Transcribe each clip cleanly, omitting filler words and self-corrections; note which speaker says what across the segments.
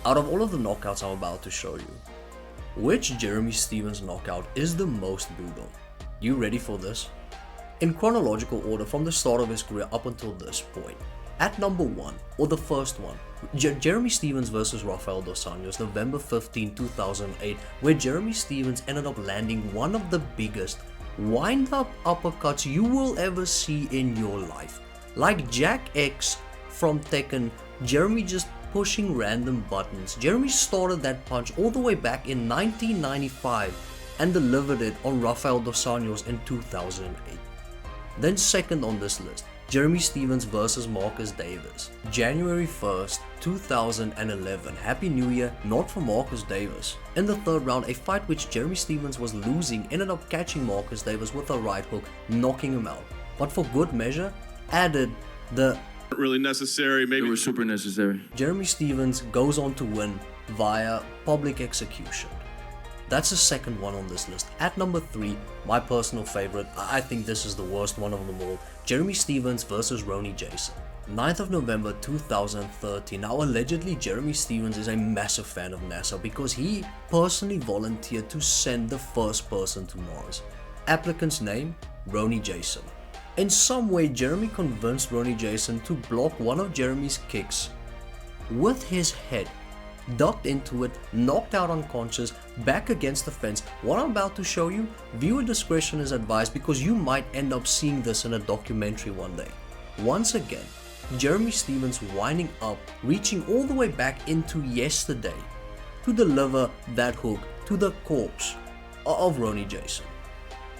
Speaker 1: Out of all of the knockouts I'm about to show you, which Jeremy Stephens knockout is the most brutal? You ready for this? In chronological order from the start of his career up until this point. At number 1, or the first one, Jeremy Stephens vs Rafael dos Anjos, November 15, 2008, where Jeremy Stephens ended up landing one of the biggest wind-up uppercuts you will ever see in your life. Like Jack X from Tekken, Jeremy just pushing random buttons. Jeremy started that punch all the way back in 1995 and delivered it on Rafael dos Anjos in 2008. Then second on this list, Jeremy Stephens vs Marcus Davis, January 1st, 2011. Happy New Year, not for Marcus Davis. In the third round, a fight which Jeremy Stephens was losing ended up catching Marcus Davis with a right hook, knocking him out. But for good measure, added the
Speaker 2: really necessary, maybe
Speaker 3: it was super necessary.
Speaker 1: Jeremy Stephens goes on to win via public execution. That's the second one on this list. At number 3, my personal favorite, I think this is the worst one of them all, Jeremy Stephens vs Ronnie Jason. 9th of November 2013. Now allegedly Jeremy Stephens is a massive fan of NASA because he personally volunteered to send the first person to Mars. Applicant's name? Ronnie Jason. In some way Jeremy convinced Ronnie Jason to block one of Jeremy's kicks with his head. Ducked into it, knocked out unconscious, back against the fence. What I'm about to show you, viewer discretion is advised because you might end up seeing this in a documentary one day. Once again, Jeremy Stephens winding up, reaching all the way back into yesterday to deliver that hook to the corpse of Ronnie Jason.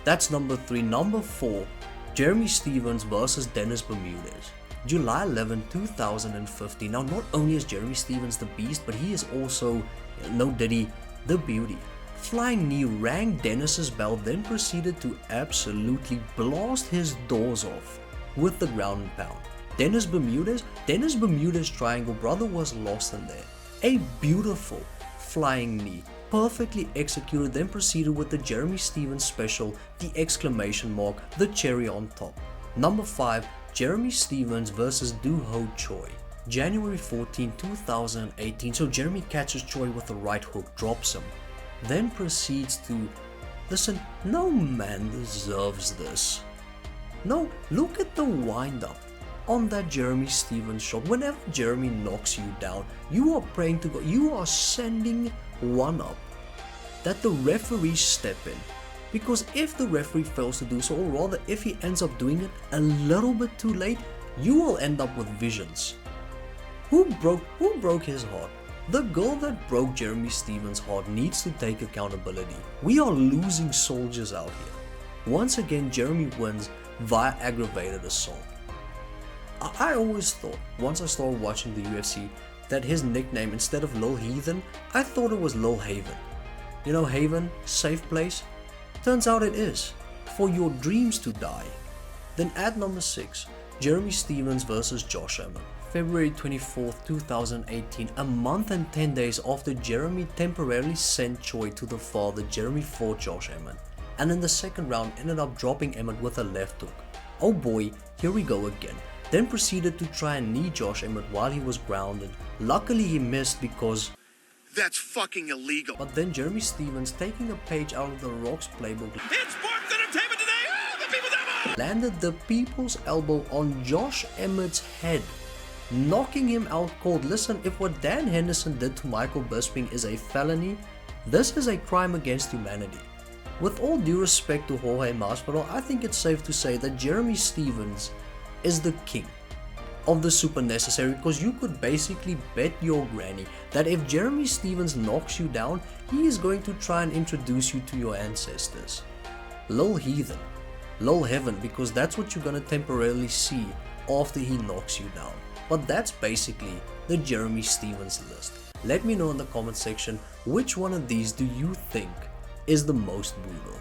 Speaker 1: That's number 3. Number 4, Jeremy Stephens vs Dennis Bermudez. July 11, 2015. Now not only is Jeremy Stephens the beast, but he is also, no Diddy, the beauty. Flying knee rang Dennis's bell, then proceeded to absolutely blast his doors off with the ground and pound. Dennis Bermudez triangle, brother was lost in there. A beautiful flying knee, perfectly executed, then proceeded with the Jeremy Stephens special, the exclamation mark, the cherry on top. Number 5, Jeremy Stephens vs Doo Ho Choi, January 14, 2018. So Jeremy catches Choi with a right hook, drops him, then proceeds to, listen, no man deserves this. No, look at the wind up on that Jeremy Stephens shot. Whenever Jeremy knocks you down, you are praying to God, you are sending one up that the referees step in. Because if the referee fails to do so, or rather if he ends up doing it a little bit too late, you will end up with visions. Who broke his heart? The girl that broke Jeremy Stephens' heart needs to take accountability. We are losing soldiers out here. Once again, Jeremy wins via aggravated assault. I always thought, once I started watching the UFC, that his nickname, instead of Lil Heathen, I thought it was Lil Haven. You know, Haven, safe place? Turns out it is, for your dreams to die. Then at number 6, Jeremy Stephens vs Josh Emmett. February 24th, 2018, a month and 10 days after Jeremy temporarily sent Choi to the father, Jeremy fought Josh Emmett, and in the second round ended up dropping Emmett with a left hook. Oh boy, here we go again. Then proceeded to try and knee Josh Emmett while he was grounded. Luckily he missed because
Speaker 2: that's fucking illegal.
Speaker 1: But then Jeremy Stephens, taking a page out of the Rock's playbook,
Speaker 2: It's sports entertainment today. Oh, the people's elbow.
Speaker 1: Landed the people's elbow on Josh Emmett's head, knocking him out cold. Listen, if what Dan Henderson did to Michael Bisping is a felony, this is a crime against humanity. With all due respect to Jorge Masvidal, I think it's safe to say that Jeremy Stephens is the king of the super necessary, because you could basically bet your granny that if Jeremy Stephens knocks you down, he is going to try and introduce you to your ancestors. Lil Heathen, Lil Heaven, because that's what you're going to temporarily see after he knocks you down. But that's basically the Jeremy Stephens list. Let me know in the comment section which one of these do you think is the most brutal.